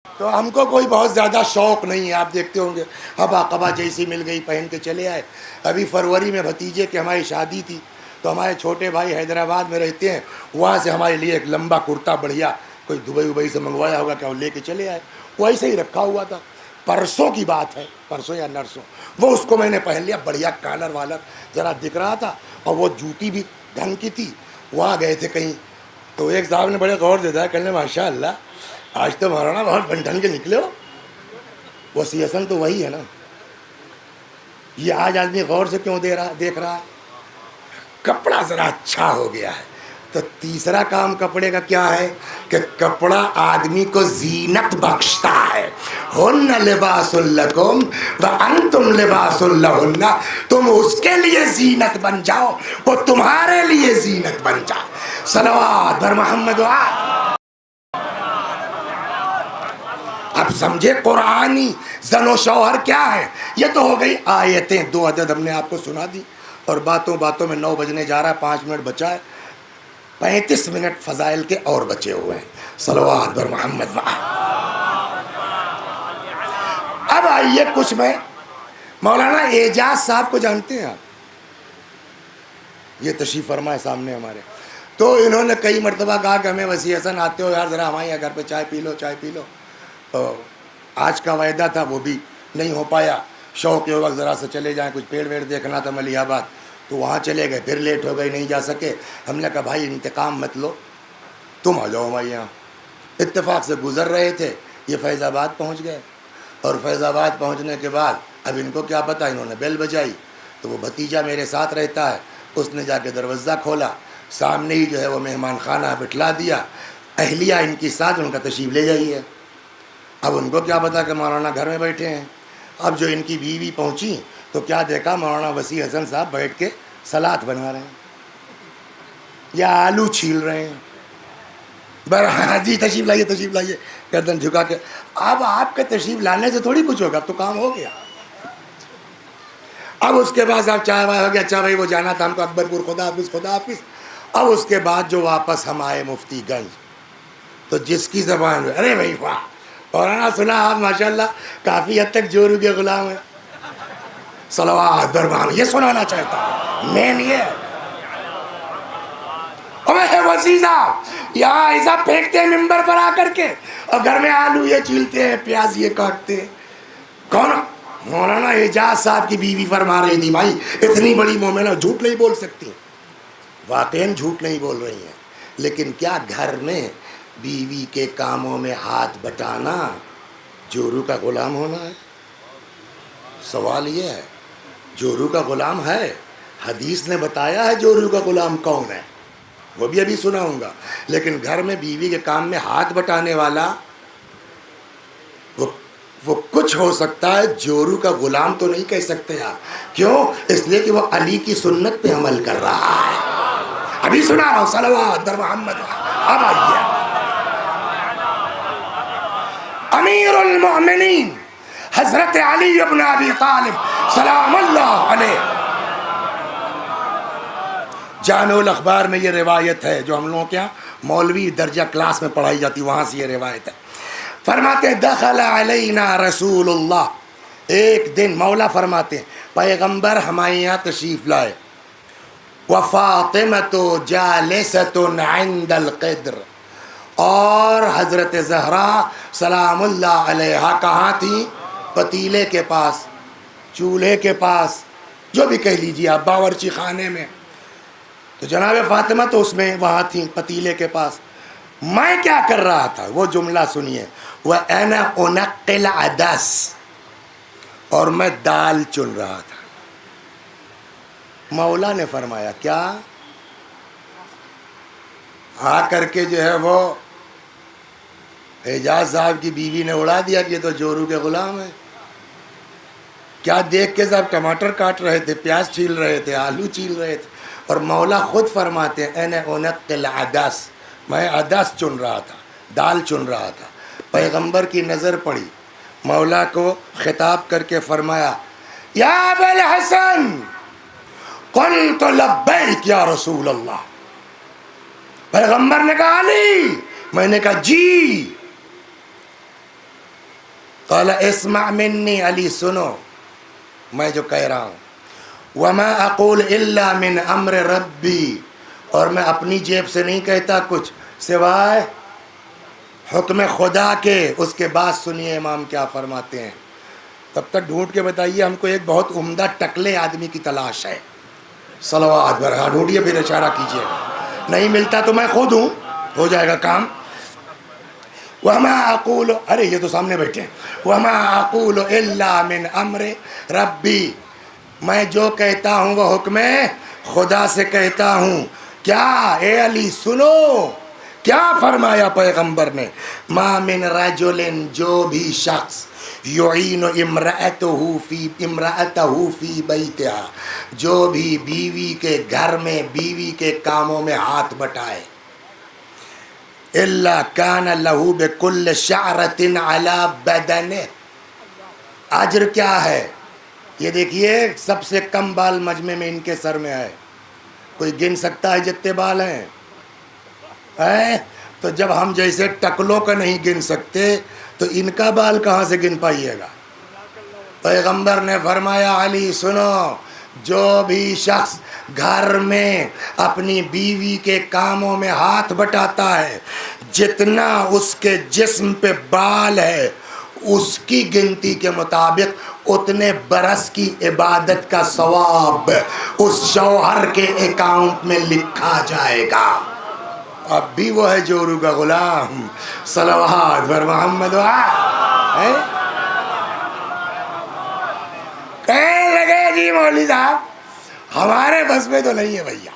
تو ہم کو کوئی بہت زیادہ شوق نہیں ہے، آپ دیکھتے ہوں گے ہبا قبا جیسی مل گئی پہن کے چلے آئے۔ ابھی فروری میں بھتیجے کی ہماری شادی تھی، تو ہمارے چھوٹے بھائی حیدرآباد میں رہتے ہیں، وہاں سے ہمارے لیے ایک لمبا کرتا بڑھیا کوئی دبئی سے منگوایا ہوگا کہ وہ لے کے چلے آئے، وہ ایسے ہی رکھا ہوا تھا۔ پرسوں کی بات ہے، پرسوں یا نرسوں، وہ اس کو میں نے پہن لیا، بڑھیا کالر والر ذرا دکھ رہا تھا، اور وہ جوتی بھی ڈھنگ کی تھی۔ وہاں گئے تھے کہیں، تو ایک صاحب نے بڑے غور سے دیکھا، کہنے ماشاء اللہ آج تو مولانا بہت بن ٹھن کے نکلے ہو۔ وسیع حسن تو وہی ہے نا، یہ آج آدمی غور سے کیوں دیکھ رہا ہے؟ کپڑا ذرا اچھا ہو گیا ہے۔ تو تیسرا کام کپڑے کا کیا ہے کہ کپڑا آدمی کو زینت بخشتا ہے۔ ہن لباس لکم وانتم لباس لہن، تم اس کے لیے زینت بن جاؤ، وہ تمہارے لیے زینت بن جائے۔ صلوات بر محمد اب سمجھے قرآنی زن و شوہر کیا ہے؟ یہ تو ہو گئی آیتیں، 2 عدد ہم نے آپ کو سنا دی، اور باتوں باتوں میں 9 بجنے جا رہا ہے، 5 منٹ بچا ہے، 35 منٹ فضائل کے اور بچے ہوئے ہیں۔ صلوات بر محمد اب آئیے کچھ میں مولانا اعجاز صاحب کو جانتے ہیں آپ؟ یہ تشریف فرما ہے سامنے ہمارے، تو انہوں نے کئی مرتبہ کہا کہ ہمیں وسیع حسن آتے ہو یار ذرا ہمارے یہاں گھر پہ چائے پی لو چائے پی لو۔ آج کا وعدہ تھا وہ بھی نہیں ہو پایا، شوق کے وقت ذرا سے چلے جائیں، کچھ پیڑ ویڑ دیکھنا تھا ملیح آباد، تو وہاں چلے گئے، پھر لیٹ ہو گئی نہیں جا سکے۔ ہم نے کہا بھائی انتقام مت لو، تم آ جاؤ ہمارے یہاں۔ اتفاق سے گزر رہے تھے، یہ فیض آباد پہنچ گئے، اور فیض آباد پہنچنے کے بعد اب ان کو کیا پتہ، انہوں نے بیل بجائی، تو وہ بھتیجا میرے ساتھ رہتا ہے، اس نے جا کے دروازہ کھولا، سامنے ہی جو ہے وہ مہمان خانہ بٹھلا دیا، اہلیہ ان کی ساتھ، ان کا تشریف لے جائیے۔ اب ان کو کیا پتا کہ مولانا گھر میں بیٹھے ہیں۔ اب جو ان کی بیوی پہنچی تو کیا دیکھا، مولانا وسیع حسن صاحب بیٹھ کے سلاد بنا رہے ہیں یا آلو چھیل رہے ہیں۔ جی تشریف لائیے گردن جھکا کے۔ اب آپ کے تشریف لانے سے تھوڑی کچھ ہوگا، اب تو کام ہو گیا۔ اب اس کے بعد صاحب چائے وائے ہو گیا، اچھا بھائی وہ جانا تھا ہم کو اکبرپور، خدا حافظ خدا حافظ۔ اب اس کے بعد جو واپس ہم آئے مفتی گنج، تو جس کی زبان میں ارے بھائی واہ مولانا سنا آپ ماشاءاللہ کافی حد تک جورو کے غلام ہیں، صلوات دربان، یہ سنانا چاہتا ہوں مین یہ وسیزہ یہاں ایسا پھینکتے ہیں ممبر پر آ کر کے، اور گھر میں آلو یہ چھیلتے ہیں، پیاز یہ کاٹتے ہیں۔ کون؟ مولانا اعجاز صاحب کی بیوی فرما رہی تھی بھائی اتنی بڑی مومنہ جھوٹ نہیں بول سکتی، واقعاً جھوٹ نہیں بول رہی ہیں، لیکن کیا گھر میں بیوی کے کاموں میں ہاتھ بٹانا جورو کا غلام ہونا ہے؟ سوال یہ ہے، جورو کا غلام ہے؟ حدیث نے بتایا ہے جورو کا غلام کون ہے، وہ بھی ابھی سناؤں گا، لیکن گھر میں بیوی کے کام میں ہاتھ بٹانے والا وہ کچھ ہو سکتا ہے، جورو کا غلام تو نہیں کہہ سکتے آپ۔ کیوں؟ اس لیے کہ وہ علی کی سنت پہ عمل کر رہا ہے۔ ابھی سنا رہا ہوں، صلوات در محمد۔ اب آئیے امیر المؤمنین حضرت علی ابن ابی طالب سلام اللہ علیہ، جامع الاخبار میں یہ روایت ہے جو ہم لوگوں کے یہاں مولوی درجہ کلاس میں پڑھائی جاتی، وہاں سے یہ روایت ہے۔ فرماتے دخل علینا رسول اللہ، ایک دن مولا فرماتے ہیں پیغمبر ہمارے یہاں تشریف لائے، وفاطمۃ جالسۃ عند القدر، اور حضرت زہرا سلام اللہ علیہا کہاں تھی؟ پتیلے کے پاس، چولہے کے پاس، جو بھی کہہ لیجیے آپ، باورچی خانے میں۔ تو جناب فاطمہ تو اس میں وہاں تھی پتیلے کے پاس۔ میں کیا کر رہا تھا وہ جملہ سنیے، وَأَنَا أُنَقِّ الْعَدَسَ، اور میں دال چن رہا تھا۔ مولا نے فرمایا کیا؟ آ کر کے جو ہے وہ اعجاز صاحب کی بیوی نے اڑا دیا کہ یہ تو جورو کے غلام ہے۔ کیا دیکھ کے صاحب ٹماٹر کاٹ رہے تھے، پیاز چھیل رہے تھے، آلو چھیل رہے تھے، اور مولا خود فرماتے ہیں اَنَا أُنَقِّ الْعَدَسَ، میں عدس چن رہا تھا، دال چن رہا تھا۔ پیغمبر کی نظر پڑی، مولا کو خطاب کر کے فرمایا یا ابا الحسن قلت لبیک یا رسول اللہ۔ پیغمبر نے کہا علی، میں نے کہا جی۔ قال اسمع منی، علی سنو میں جو کہہ رہا ہوں، وما اقول الا من امر ربی، اور میں اپنی جیب سے نہیں کہتا کچھ سوائے حکم خدا کے۔ اس کے بعد سنیے امام کیا فرماتے ہیں، تب تک ڈھونڈ کے بتائیے، ہم کو ایک بہت عمدہ ٹکلے آدمی کی تلاش ہے۔ صلوات برہا ڈھونڈیے، پھر اشارہ کیجیے گا، نہیں ملتا تو میں خود ہوں، ہو جائے گا کام۔ وما اقول، ارے یہ تو سامنے بیٹھے ہیں، وما اقول الا من امر ربی، میں جو کہتا ہوں وہ حکم خدا سے کہتا ہوں۔ کیا اے علی سنو، کیا فرمایا پیغمبر نے، ما من رجل، جو بھی شخص، یعین امرأتہ فی بیتہا، جو بھی بیوی کے گھر میں بیوی کے کاموں میں ہاتھ بٹائے، الا کان لہ بکل شعرۃ علی بدنہ، اجر کیا ہے؟ یہ دیکھیے سب سے کم بال مجمع میں ان کے سر میں ہے، کوئی گن سکتا ہے جتنے بال ہیں؟ تو جب ہم جیسے ٹکلوں کا نہیں گن سکتے تو ان کا بال کہاں سے گن پائیے گا؟ پیغمبر نے فرمایا علی سنو، جو بھی شخص گھر میں اپنی بیوی کے کاموں میں ہاتھ بٹاتا ہے، جتنا اس کے جسم پہ بال ہے اس کی گنتی کے مطابق اتنے برس کی عبادت کا ثواب اس شوہر کے اکاؤنٹ میں لکھا جائے گا۔ اب بھی وہ ہے جورو کا غلام، صلوات بر محمد کہنے لگے جی مولوی صاحب ہمارے بس میں تو نہیں ہے بھیا،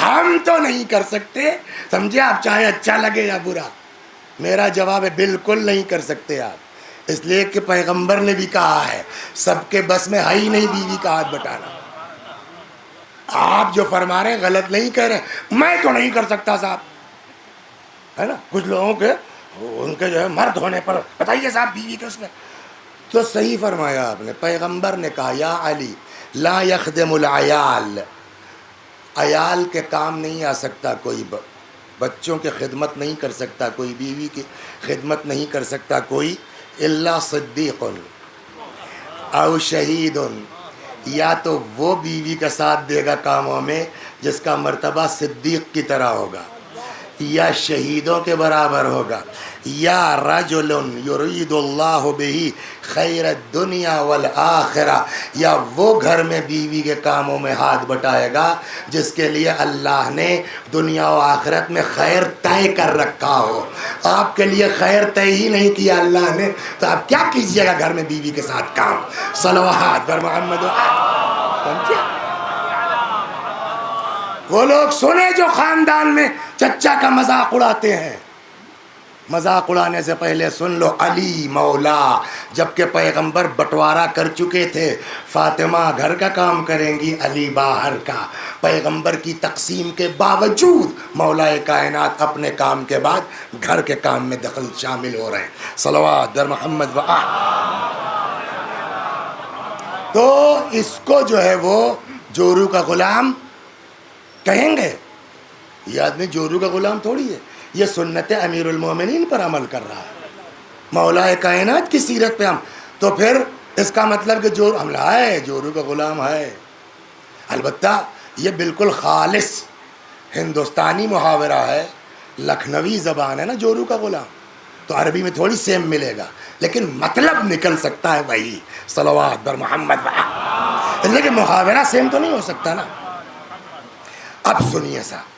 ہم تو نہیں کر سکتے، سمجھے آپ، چاہے اچھا لگے یا برا۔ میرا جواب ہے بالکل نہیں کر سکتے آپ، اس لیے کہ پیغمبر نے بھی کہا ہے سب کے بس میں ہے ہی نہیں بیوی کا ہاتھ بٹانا۔ آپ جو فرما رہے ہیں غلط نہیں کہہ رہے، میں تو نہیں کر سکتا صاحب، ہے نا، کچھ لوگوں کے ان کے جو ہے مرد ہونے پر بتائیے صاحب بیوی کے اس میں، تو صحیح فرمایا آپ نے۔ پیغمبر نے کہا یا علی لا یخدم العیال، عیال کے کام نہیں آ سکتا کوئی، بچوں کی خدمت نہیں کر سکتا کوئی، بیوی کی خدمت نہیں کر سکتا کوئی، الا صدیق او شہید، یا تو وہ بیوی کا ساتھ دے گا کاموں میں جس کا مرتبہ صدیق کی طرح ہوگا، یا شہیدوں کے برابر ہوگا، یا رجل یرید اللہ بہ خیر الدنیا والآخرہ، یا وہ گھر میں بیوی کے کاموں میں ہاتھ بٹائے گا جس کے لیے اللہ نے دنیا و آخرت میں خیر طے کر رکھا ہو۔ آپ کے لیے خیر طے ہی نہیں کیا اللہ نے تو آپ کیا کیجئے گا گھر میں بیوی کے ساتھ کام؟ صلوات بر محمد۔ وہ لوگ سنے جو خاندان میں چچا کا مذاق اڑاتے ہیں، مذاق اڑانے سے پہلے سن لو علی مولا، جبکہ پیغمبر بٹوارا کر چکے تھے، فاطمہ گھر کا کام کریں گی، علی باہر کا۔ پیغمبر کی تقسیم کے باوجود مولا کائنات اپنے کام کے بعد گھر کے کام میں دخل شامل ہو رہے ہیں، صلوات در محمد و تو اس کو جو ہے وہ جورو کا غلام کہیں گے؟ یہ آدمی جورو کا غلام تھوڑی ہے، یہ سنت امیر المومنین پر عمل کر رہا ہے، مولا کائنات کی سیرت پہ ہم، تو پھر اس کا مطلب کہ جو حملہ ہے جورو کا غلام ہے۔ البتہ یہ بالکل خالص ہندوستانی محاورہ ہے، لکھنوی زبان ہے نا جورو کا غلام، تو عربی میں تھوڑی سیم ملے گا لیکن مطلب نکل سکتا ہے وہی، صلوات بر محمد، لیکن محاورہ سیم تو نہیں ہو سکتا نا۔ اب سنیے صاحب،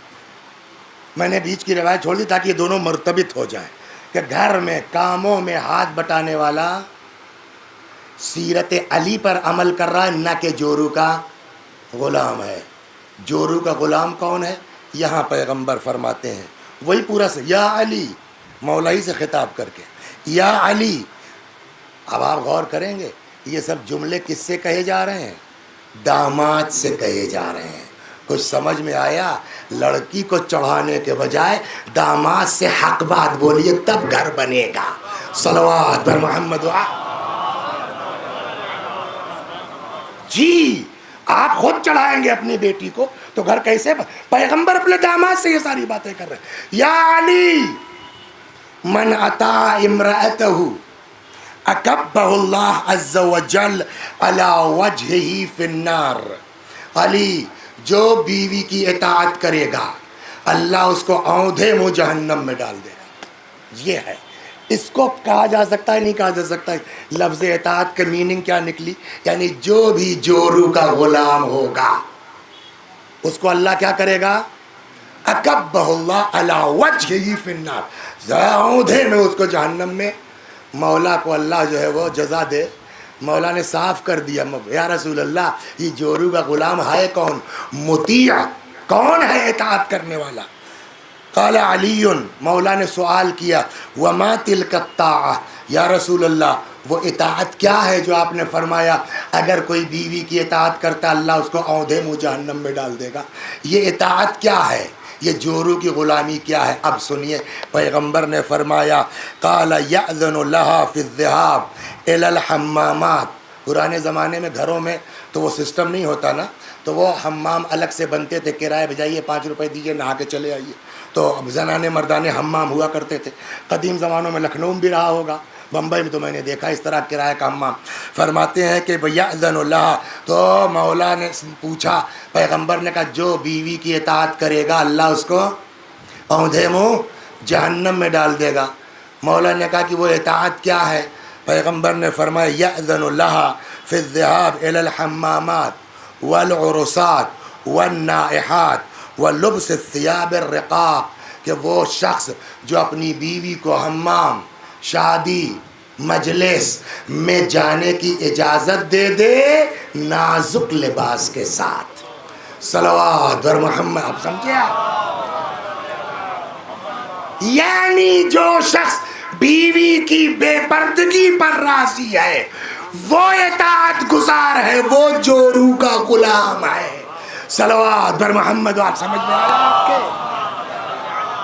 میں نے بیچ کی روایت چھوڑ دی تاکہ یہ دونوں مرتبط ہو جائیں کہ گھر میں کاموں میں ہاتھ بٹانے والا سیرت علی پر عمل کر رہا ہے، نہ کہ جورو کا غلام ہے۔ جورو کا غلام کون ہے؟ یہاں پیغمبر فرماتے ہیں وہی پورا سے یا علی، مولائی سے خطاب کر کے یا علی۔ اب آپ غور کریں گے یہ سب جملے کس سے کہے جا رہے ہیں؟ داماد سے کہے جا رہے ہیں۔ کچھ سمجھ میں آیا؟ لڑکی کو چڑھانے کے بجائے داماد سے حق بات بولیے تب گھر بنے گا، صلوات بر محمد۔ جی آپ خود چڑھائیں گے اپنی بیٹی کو تو گھر کیسے پیغمبر اپنے داماد سے یہ ساری باتیں کر رہے ہیں۔ یا علی من اتا امرأتہ اکبہ اللہ عز وجل علی وجہہ فی النار، علی جو بیوی کی اطاعت کرے گا اللہ اس کو اوندھے منہ جہنم میں ڈال دے گا. یہ ہے. اس کو کہا جا سکتا ہے نہیں کہا جا سکتا ہے. لفظ اطاعت کا میننگ کیا نکلی؟ یعنی جو بھی جورو کا غلام ہوگا اس کو اللہ کیا کرے گا؟ اکبہ اللہ علی وجہہ فی النار، اوندھے میں اس کو جہنم میں. مولا کو اللہ جو ہے وہ جزا دے. مولا نے صاف کر دیا، یا رسول اللہ یہ جورو کا غلام ہے کون؟ مطیع، کون ہے اطاعت کرنے والا؟ قال علی، مولا نے سوال کیا وما تلک الطاعہ، یا رسول اللہ وہ اطاعت کیا ہے جو آپ نے فرمایا اگر کوئی بیوی کی اطاعت کرتا اللہ اس کو اوندھے منہ جہنم میں ڈال دے گا؟ یہ اطاعت کیا ہے؟ یہ جورو کی غلامی کیا ہے؟ اب سنیے، پیغمبر نے فرمایا قال یأذن لها فی الذهاب الی الحمامات. پرانے زمانے میں گھروں میں تو وہ سسٹم نہیں ہوتا نا، تو وہ حمام الگ سے بنتے تھے، کرایہ بھجائیے 5 روپے دیجیے نہا کے چلے آئیے. تو زنانے مردانے حمام ہوا کرتے تھے. قدیم زمانوں میں لکھنؤ میں بھی رہا ہوگا، بمبئی میں تو میں نے دیکھا اس طرح کرایہ کا حمام. فرماتے ہیں کہ یأذن اللہ، تو مولا نے پوچھا، پیغمبر نے کہا جو بیوی کی اطاعت کرے گا اللہ اس کو اوندھے منہ جہنم میں ڈال دے گا. مولا نے کہا کہ وہ اطاعت کیا ہے؟ پیغمبر نے فرمایا یأذن اللہ فی الذهاب الی الحمامات والعرسات والنائحات ولبس الثياب الرقاق، کہ وہ شخص جو اپنی بیوی کو حمام، شادی، مجلس میں جانے کی اجازت دے دے نازک لباس کے ساتھ. صلوات بر محمد. آپ سمجھے؟ یعنی جو شخص بیوی کی بے پردگی پر راضی ہے وہ اطاعت گزار ہے، وہ جورو کا غلام ہے. صلوات بر محمد. آپ سمجھ میں آیا آپ کے؟